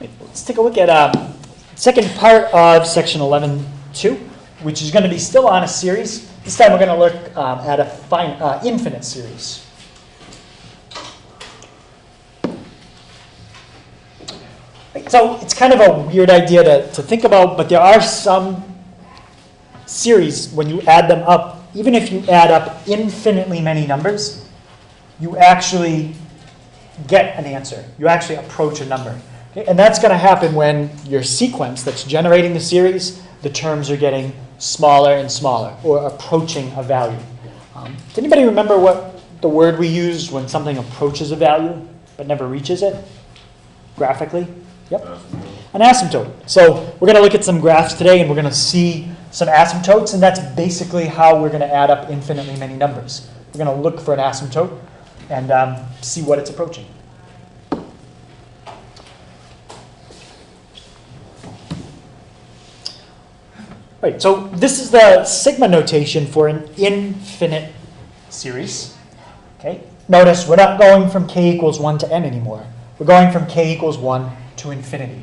Let's take a look at second part of section 11.2, which is going to be still on a series. This time we're going to look at a infinite series. So it's kind of a weird idea to think about, but there are some series, when you add them up, even if you add up infinitely many numbers, you actually get an answer. You actually approach a number. Okay? And that's going to happen when your sequence that's generating the series, the terms are getting smaller and smaller, or approaching a value. Does anybody remember what the word we use when something approaches a value but never reaches it? Graphically? Yep. An asymptote. So we're going to look at some graphs today, and we're going to see some asymptotes, and that's basically how we're going to add up infinitely many numbers. We're going to look for an asymptote and see what it's approaching. Right, so this is the sigma notation for an infinite series. Okay. Notice we're not going from k equals 1 to n anymore. We're going from k equals 1 to infinity.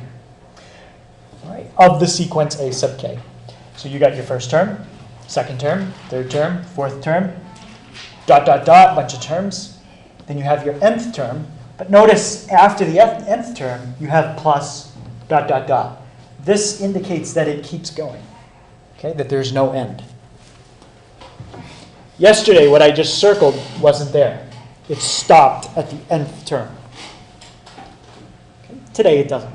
All right, of the sequence a sub k. So you got your first term, second term, third term, fourth term, dot, dot, dot, bunch of terms. Then you have your nth term. But notice after the nth term, you have plus dot, dot, dot. This indicates that it keeps going. Okay, that there's no end. Yesterday, what I just circled wasn't there. It stopped at the nth term. Okay, today, it doesn't.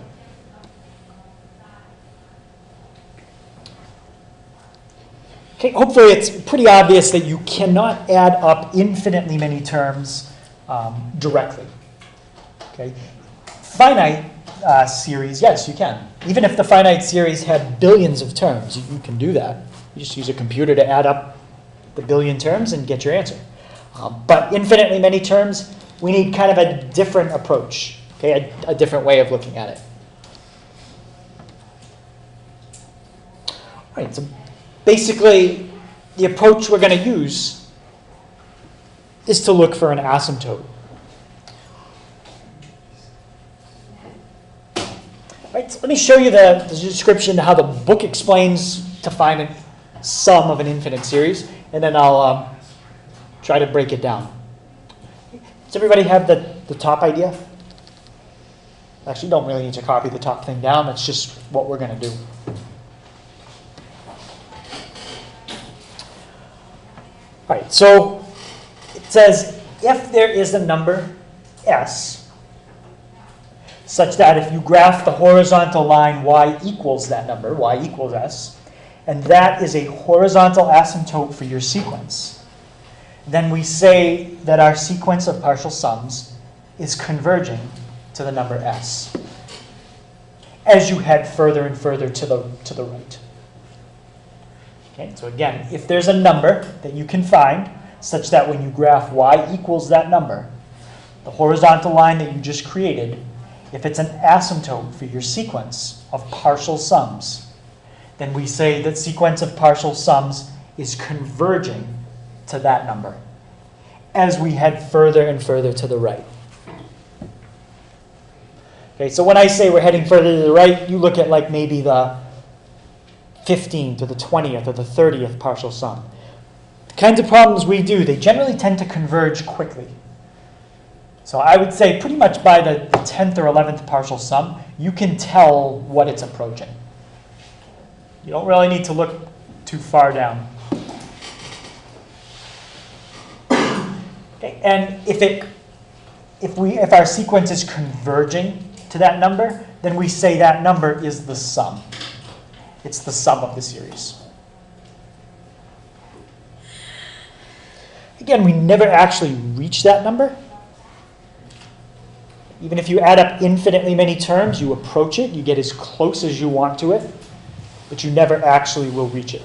Okay, hopefully, it's pretty obvious that you cannot add up infinitely many terms directly. Okay, finite series, yes, you can. Even if the finite series had billions of terms, you can do that. You just use a computer to add up the billion terms and get your answer. But infinitely many terms, we need kind of a different approach, okay, a different way of looking at it. All right, so basically, the approach we're going to use is to look for an asymptote. Right, so let me show you the description, how the book explains to find a sum of an infinite series, and then I'll try to break it down. Does everybody have the top idea? Actually, don't really need to copy the top thing down. That's just what we're going to do. All right, so it says if there is a number s, such that if you graph the horizontal line y equals that number, y equals s, and that is a horizontal asymptote for your sequence, then we say that our sequence of partial sums is converging to the number s as you head further and further to the right. Okay, so again, if there's a number that you can find such that when you graph y equals that number, the horizontal line that you just created, if it's an asymptote for your sequence of partial sums, then we say that sequence of partial sums is converging to that number as we head further and further to the right. Okay, so when I say we're heading further to the right, you look at like maybe the 15th or the 20th or the 30th partial sum. The kinds of problems we do, they generally tend to converge quickly. So I would say pretty much by the 10th or 11th partial sum, you can tell what it's approaching. You don't really need to look too far down. Okay, and if our sequence is converging to that number, then we say that number is the sum. It's the sum of the series. Again, we never actually reach that number. Even if you add up infinitely many terms, you approach it, you get as close as you want to it, but you never actually will reach it.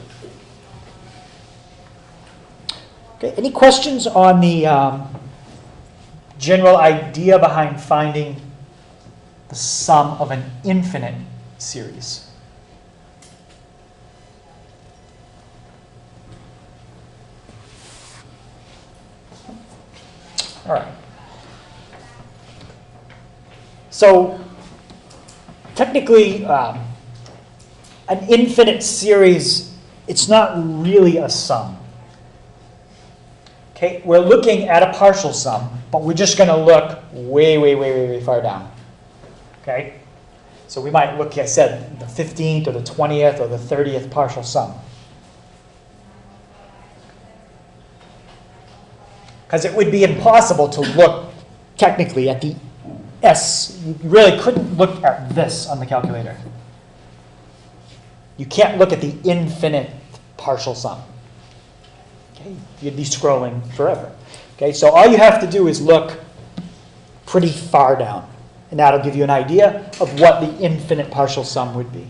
Okay, any questions on the general idea behind finding the sum of an infinite series? All right. So technically, an infinite series, it's not really a sum. Okay, we're looking at a partial sum, but we're just going to look way far down. Okay, so we might look, like I said, the 15th or the 20th or the 30th partial sum. Because it would be impossible to look technically at the S. You really couldn't look at this on the calculator. You can't look at the infinite partial sum. Okay? You'd be scrolling forever. Okay? So all you have to do is look pretty far down. And that'll give you an idea of what the infinite partial sum would be.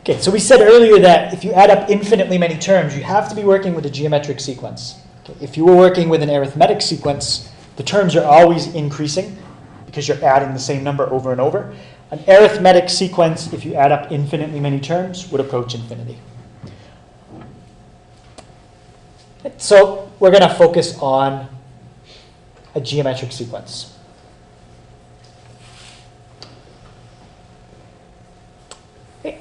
Okay, so we said earlier that if you add up infinitely many terms, you have to be working with a geometric sequence. Okay, if you were working with an arithmetic sequence, the terms are always increasing because you're adding the same number over and over. An arithmetic sequence, if you add up infinitely many terms, would approach infinity. So we're going to focus on a geometric sequence.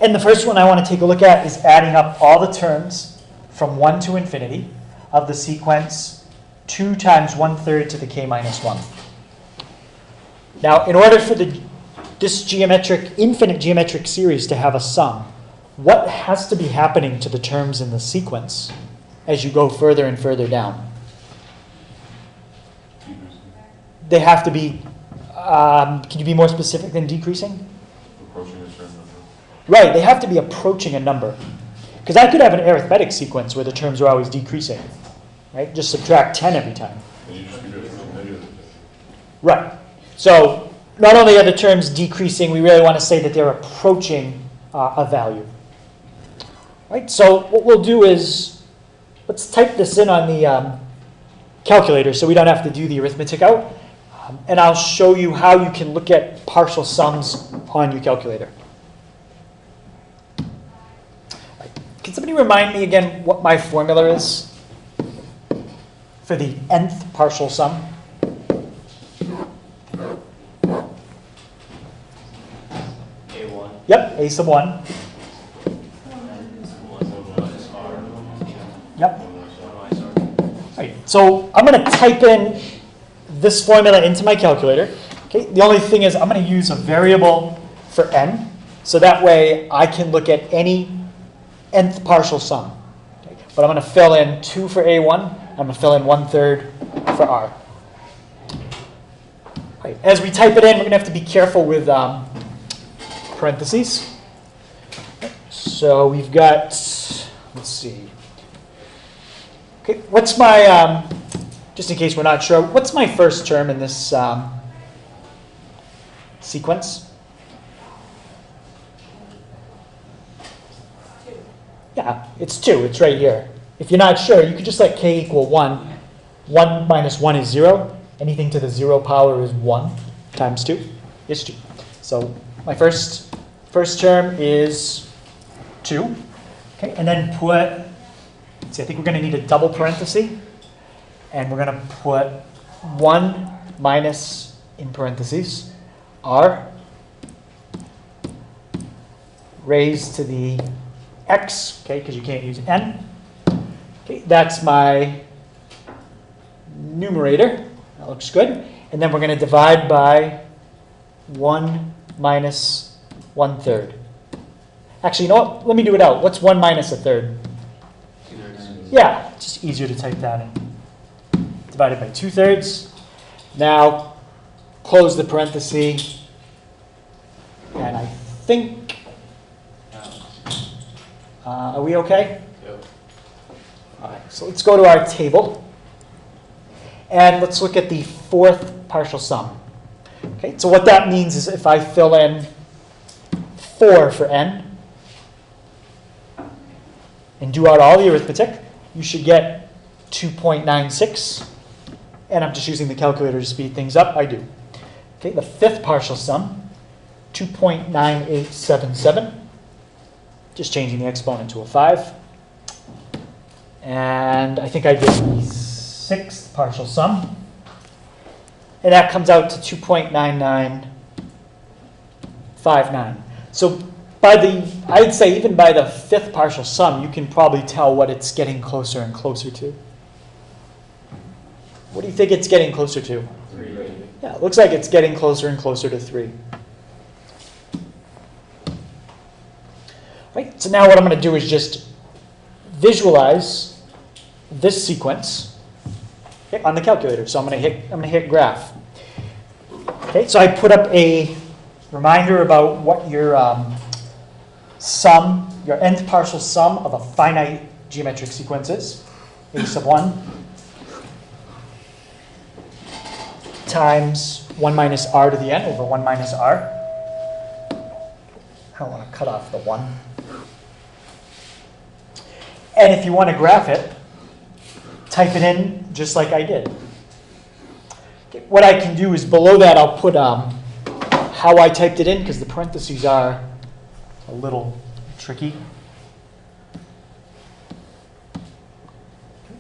And the first one I want to take a look at is adding up all the terms from 1 to infinity of the sequence 2 times 1/3 to the k minus 1. Now, in order for this infinite geometric series to have a sum, what has to be happening to the terms in the sequence as you go further and further down? They have to be, can you be more specific than decreasing? Approaching a certain number. Right, they have to be approaching a number. Because I could have an arithmetic sequence where the terms are always decreasing. Right? Just subtract 10 every time. And you just keep it from negative. Right. So not only are the terms decreasing, we really want to say that they're approaching a value. Right? So what we'll do is, let's type this in on the calculator so we don't have to do the arithmetic out. And I'll show you how you can look at partial sums on your calculator. Can somebody remind me again what my formula is for the nth partial sum? A1. Yep, a sub 1. Yep. Right, so I'm going to type in this formula into my calculator. Okay, the only thing is I'm going to use a variable for n, so that way I can look at any nth partial sum. Okay, but I'm going to fill in 2 for A1. I'm going to fill in 1/3 for R. Right, as we type it in, we're going to have to be careful with parentheses. So we've got, let's see. Okay, what's my, just in case we're not sure, what's my first term in this sequence? Yeah, it's 2. It's right here. If you're not sure, you could just let k equal 1. 1 minus 1 is 0. Anything to the 0 power is 1 times 2 is 2. So my first term is 2. Okay, and then put, see, I think we're going to need a double parenthesis. And we're going to put 1 minus, in parentheses, r raised to the x, okay, because you can't use n. Okay, that's my numerator. That looks good. And then we're going to divide by 1 minus 1/3. Actually, you know what? Let me do it out. What's 1 minus 1/3? Yeah, it's just easier to type that in. Divided by 2/3. Now, close the parenthesis. And I think, are we okay? Yep. All right, so let's go to our table. And let's look at the fourth partial sum. Okay, so what that means is if I fill in 4 for n and do out all the arithmetic, you should get 2.96. And I'm just using the calculator to speed things up. I do. Okay, the fifth partial sum, 2.9877. Just changing the exponent to a 5. And I think I did the sixth partial sum. And that comes out to 2.9959. So I'd say even by the fifth partial sum, you can probably tell what it's getting closer and closer to. What do you think it's getting closer to? 3. Yeah, it looks like it's getting closer and closer to 3. Right, so now what I'm going to do is just visualize this sequence on the calculator. So I'm going to hit graph. Okay, so I put up a reminder about what your sum, your nth partial sum of a finite geometric sequence is. A sub 1 times 1 minus r to the n over 1 minus r. I don't want to cut off the 1. And if you want to graph it, type it in just like I did. Okay, what I can do is below that I'll put how I typed it in, because the parentheses are a little tricky.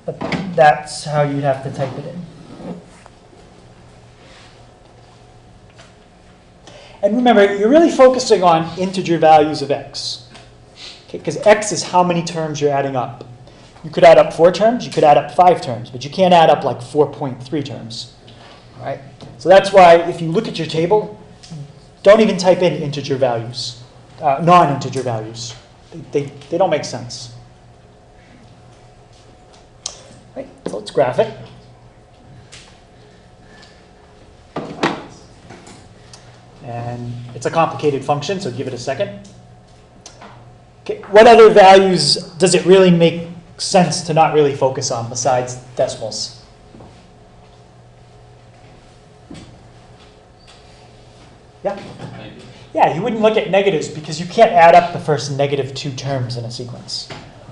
But that's how you'd have to type it in. And remember, you're really focusing on integer values of x. Okay, because x is how many terms you're adding up. You could add up 4 terms, you could add up 5 terms, but you can't add up like 4.3 terms. Right? So that's why if you look at your table, don't even type in integer values, non-integer values. They don't make sense. Right, so let's graph it. And it's a complicated function, so give it a second. Okay, what other values does it really make sense to not really focus on besides decimals? Yeah? Yeah, you wouldn't look at negatives because you can't add up the first negative 2 terms in a sequence.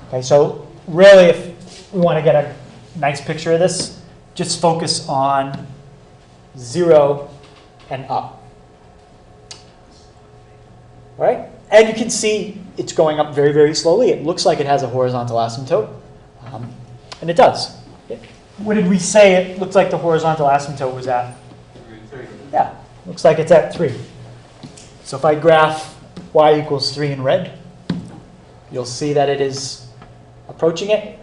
Okay, so really if we want to get a nice picture of this, just focus on 0 and up. Right? And you can see it's going up very, very slowly. It looks like it has a horizontal asymptote. And it does. What did we say it looked like the horizontal asymptote was at? 3. Yeah, looks like it's at 3. So if I graph y equals 3 in red, you'll see that it is approaching it.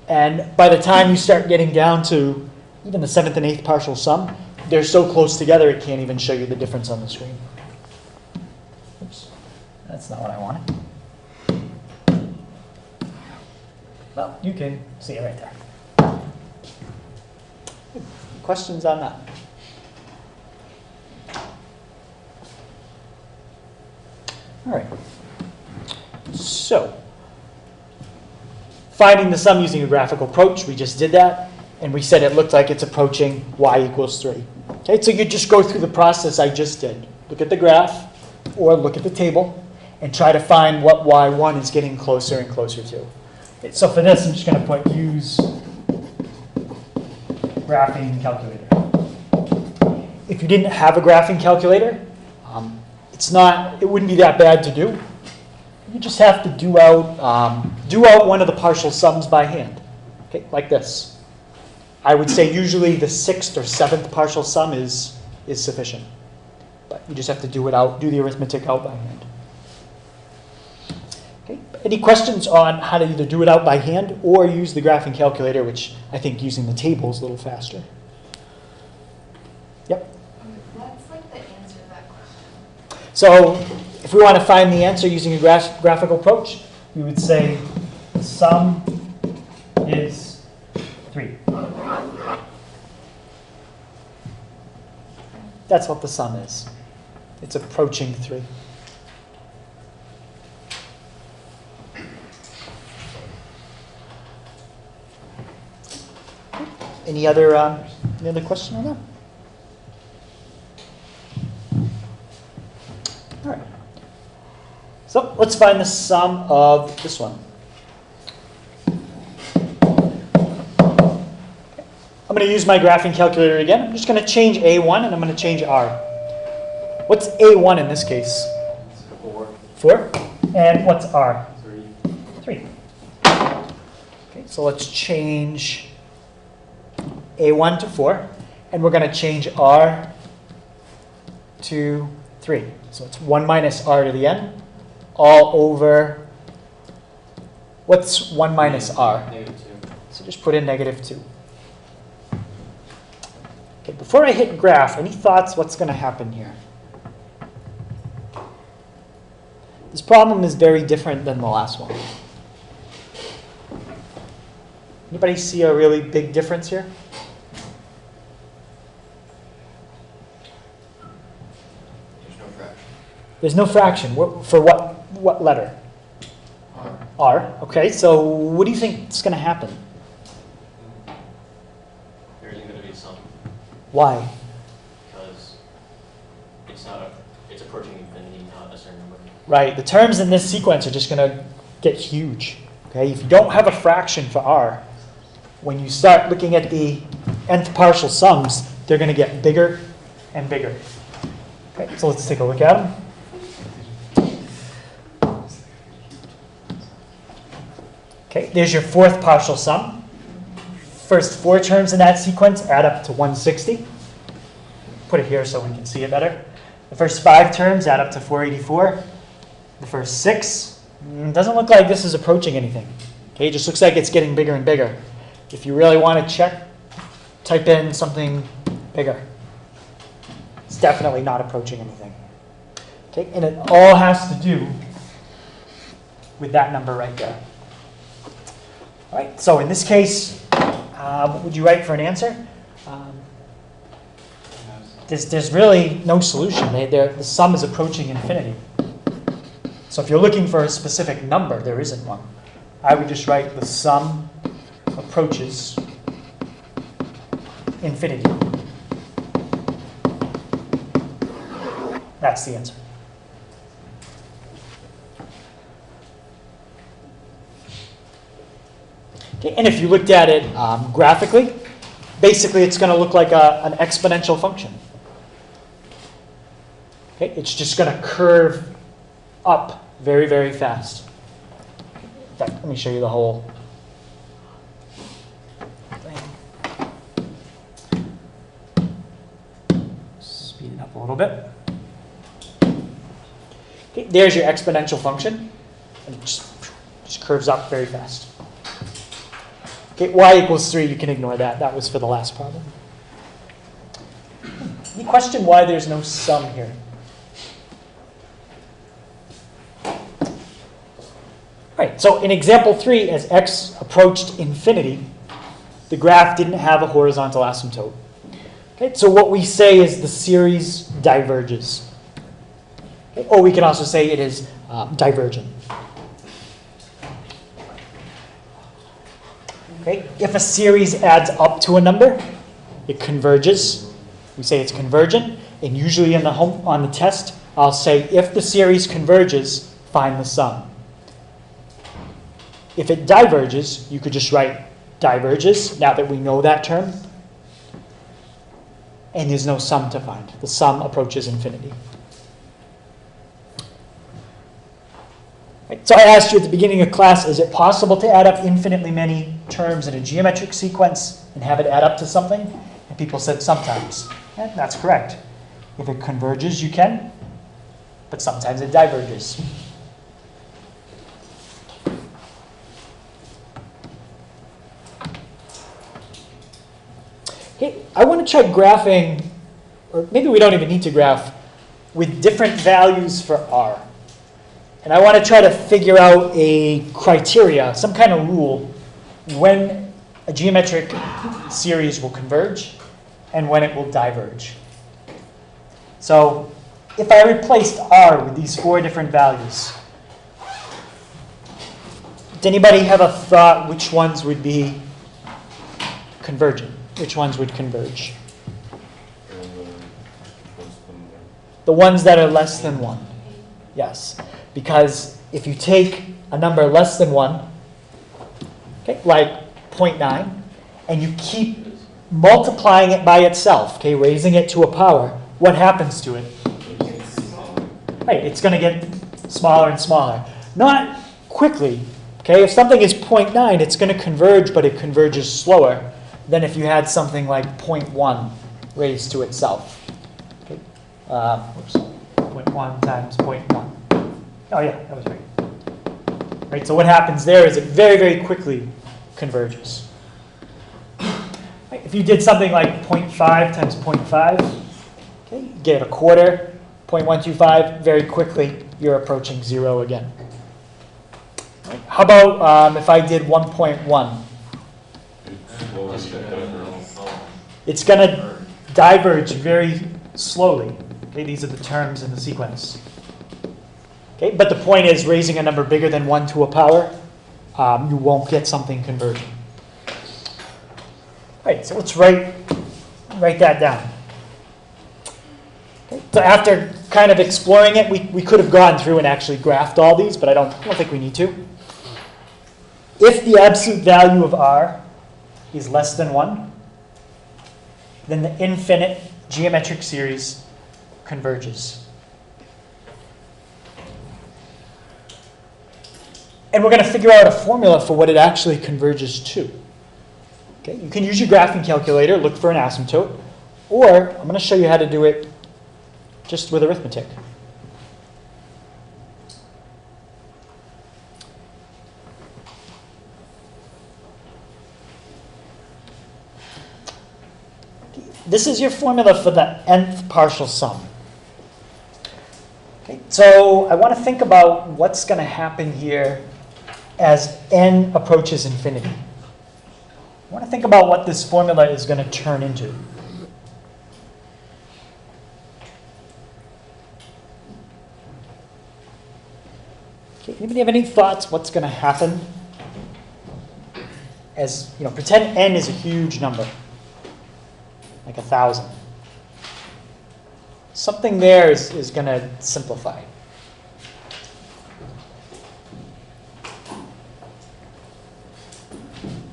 And by the time you start getting down to even the 7th and 8th partial sum, they're so close together it can't even show you the difference on the screen. Oops, that's not what I wanted. Well, you can see it right there. Questions on that? All right. So, finding the sum using a graphical approach, we just did that. And we said it looked like it's approaching y equals 3. Okay, so you just go through the process I just did. Look at the graph, or look at the table, and try to find what y1 is getting closer and closer to. Okay, so for this, I'm just going to put use graphing calculator. If you didn't have a graphing calculator, it wouldn't be that bad to do. You just have to do out one of the partial sums by hand, okay, like this. I would say usually the 6th or 7th partial sum is sufficient, but you just have to do the arithmetic out by hand. Okay. Any questions on how to either do it out by hand or use the graphing calculator, which I think using the table is a little faster? Yep. What's like the answer to that question? So if we want to find the answer using a graphical approach, we would say the sum is 3. That's what the sum is. It's approaching 3. Any other question on that? All right. So let's find the sum of this one. I'm going to use my graphing calculator again. I'm just going to change A1 and I'm going to change R. What's A1 in this case? 4. 4. And what's R? 3. 3. Okay. Okay, so let's change A1 to 4, and we're going to change R to 3. So it's 1 minus R to the n, all over, what's 1 minus R? -2. So just put in -2. Okay, before I hit graph, any thoughts what's going to happen here? This problem is very different than the last one. Anybody see a really big difference here? There's no fraction. There's no fraction. For what letter? R. Okay, so what do you think is going to happen? There isn't going to be some, Why? because it's approaching infinity, not a certain number. Right, the terms in this sequence are just going to get huge. Okay, if you don't have a fraction for R, when you start looking at the nth partial sums, they're going to get bigger and bigger. Okay, so let's take a look at them. Okay, there's your fourth partial sum. First 4 terms in that sequence add up to 160. Put it here so we can see it better. The first 5 terms add up to 484. The first 6, doesn't look like this is approaching anything. Okay, it just looks like it's getting bigger and bigger. If you really want to check, type in something bigger. It's definitely not approaching anything. Okay, and it all has to do with that number right there. All right, so in this case, what would you write for an answer? There's really no solution. The sum is approaching infinity. So if you're looking for a specific number, there isn't one. I would just write the sum approaches infinity. That's the answer. Okay, and if you looked at it graphically, basically it's going to look like an exponential function. Okay, it's just going to curve up very, very fast. In fact, let me show you the whole thing. Speed it up a little bit. Okay, there's your exponential function. And it just curves up very fast. Okay, y equals 3, you can ignore that. That was for the last problem. Any question why there's no sum here? Right, so in example 3, as x approached infinity, the graph didn't have a horizontal asymptote. Okay, so what we say is the series diverges. Okay, or we can also say it is divergent. Okay, if a series adds up to a number, it converges. We say it's convergent, and usually on the test, I'll say if the series converges, find the sum. If it diverges, you could just write diverges, now that we know that term. And there's no sum to find. The sum approaches infinity. Right, so I asked you at the beginning of class, is it possible to add up infinitely many terms in a geometric sequence and have it add up to something? And people said sometimes. And that's correct. If it converges, you can, but sometimes it diverges. Okay, I want to try graphing, or maybe we don't even need to graph, with different values for R. And I want to try to figure out a criteria, some kind of rule, when a geometric series will converge and when it will diverge. So if I replaced R with these 4 different values, does anybody have a thought which ones would be convergent? Which ones would converge? The ones that are less than 1. Yes. Because if you take a number less than 1, okay, like 0.9, and you keep multiplying it by itself, okay, raising it to a power, what happens to it? Right, it's going to get smaller and smaller. Not quickly, Okay, if something is 0.9, it's going to converge, but it converges slower than if you had something like 0.1 raised to itself. Okay. Oops. 0.1 times 0.1. Oh yeah, that was right. Right, so what happens there is it very, very quickly converges. Right, if you did something like 0.5 times 0.5, okay, you get a quarter, 0.125, very quickly you're approaching 0 again. Right, how about if I did 1.1? It's going to diverge very slowly. Okay, these are the terms in the sequence. Okay, but the point is, raising a number bigger than 1 to a power, you won't get something converging. All right, so let's write that down. Okay, so after kind of exploring it, we could have gone through and actually graphed all these, but I don't think we need to. If the absolute value of r is less than 1, then the infinite geometric series converges. And we're going to figure out a formula for what it actually converges to. Okay, you can use your graphing calculator, look for an asymptote, or I'm going to show you how to do it just with arithmetic. This is your formula for the nth partial sum. Okay, so I want to think about what's going to happen here as n approaches infinity. I want to think about what this formula is going to turn into. Okay, anybody have any thoughts what's going to happen? As pretend n is a huge number, like 1,000. Something there is going to simplify.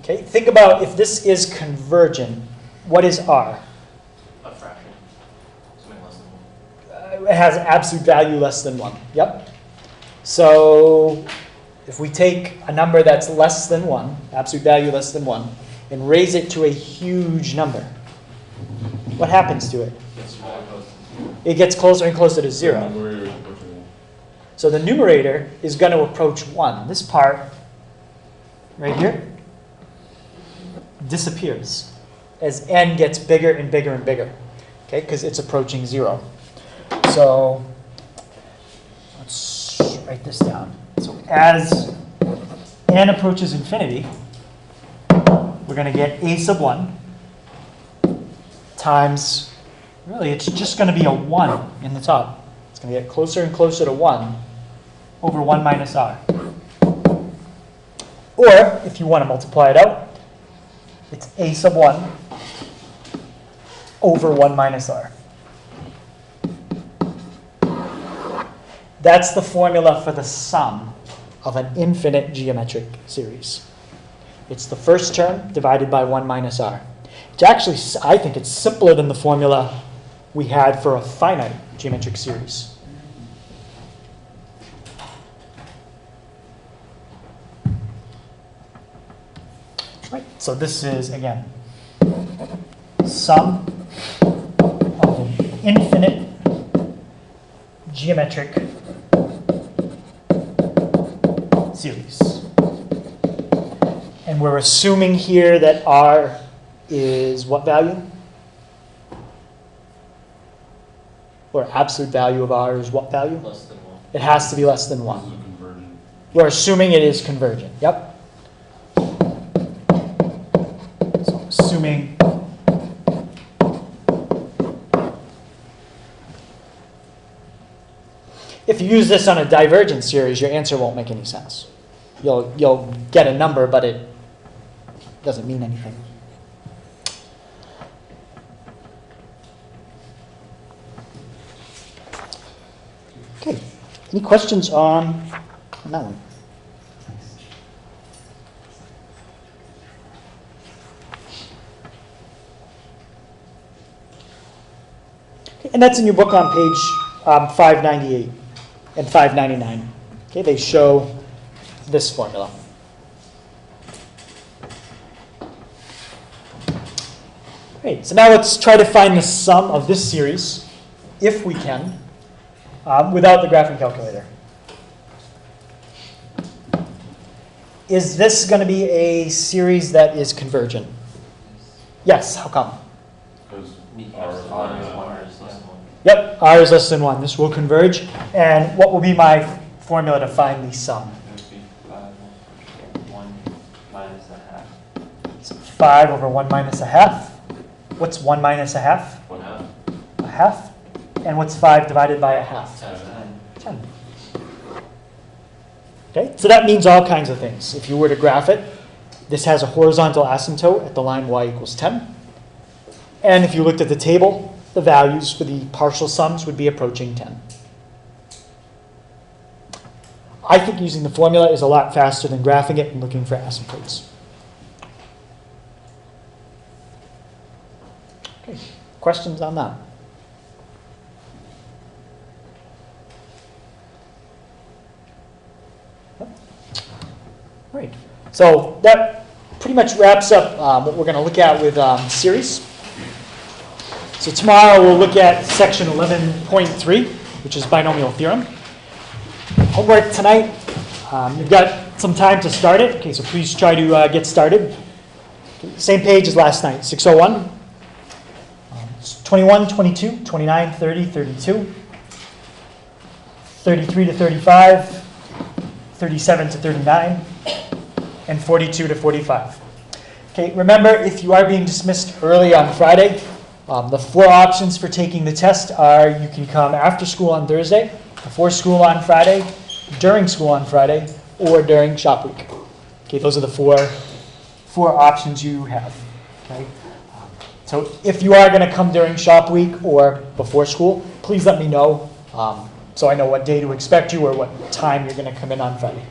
Okay, think about if this is convergent, what is r? A fraction. Something less than 1. It has an absolute value less than 1. Yep. So if we take a number that's less than 1, absolute value less than 1, and raise it to a huge number, what happens to it? It gets closer and closer to 0. So the numerator is going to approach 1. This part right here disappears as n gets bigger and bigger and bigger, okay, because it's approaching 0. So let's write this down. So as n approaches infinity, we're going to get a sub 1 times, really it's just going to be a 1 in the top. It's going to get closer and closer to 1 over 1 minus r. Or, if you want to multiply it out, it's a sub 1 over 1 minus r. That's the formula for the sum of an infinite geometric series. It's the first term divided by 1 minus r. It's actually, I think it's simpler than the formula we had for a finite geometric series. Right, so this is, again, sum of an infinite geometric series. And we're assuming here that r is what value? Or absolute value of r is what value? Less than 1. It has to be less than 1. We're assuming it is convergent. Yep. So assuming if you use this on a divergent series, your answer won't make any sense. You'll get a number, but it doesn't mean anything. Okay. Any questions on that one? Okay, and that's in your book on page 598 and 599. Okay, they show this formula. Great, so now let's try to find the sum of this series, if we can, without the graphing calculator. Is this going to be a series that is convergent? Yes, how come? Because R is less than 1. Yep, r is less than 1. This will converge. And what will be my formula to find the sum? It would be 1 minus a half. So 5 over 1 minus a half. What's 1 minus a half? 1/2. A half. And what's 5 divided by a half? 10. Okay, so that means all kinds of things. If you were to graph it, this has a horizontal asymptote at the line y equals 10. And if you looked at the table, the values for the partial sums would be approaching 10. I think using the formula is a lot faster than graphing it and looking for asymptotes. Okay, questions on that? Right. So that pretty much wraps up what we're going to look at with series. So tomorrow we'll look at section 11.3, which is binomial theorem. Homework tonight, you've got some time to start it. Okay, so please try to get started. Okay, same page as last night, 601. It's 21, 22, 29, 30, 32, 33 to 35, 37 to 39, and 42 to 45. Okay, remember, if you are being dismissed early on Friday, the 4 options for taking the test are you can come after school on Thursday, before school on Friday, during school on Friday, or during shop week. Okay, those are the four options you have. Okay, so if you are going to come during shop week or before school, please let me know so I know what day to expect you or what time you're going to come in on Friday.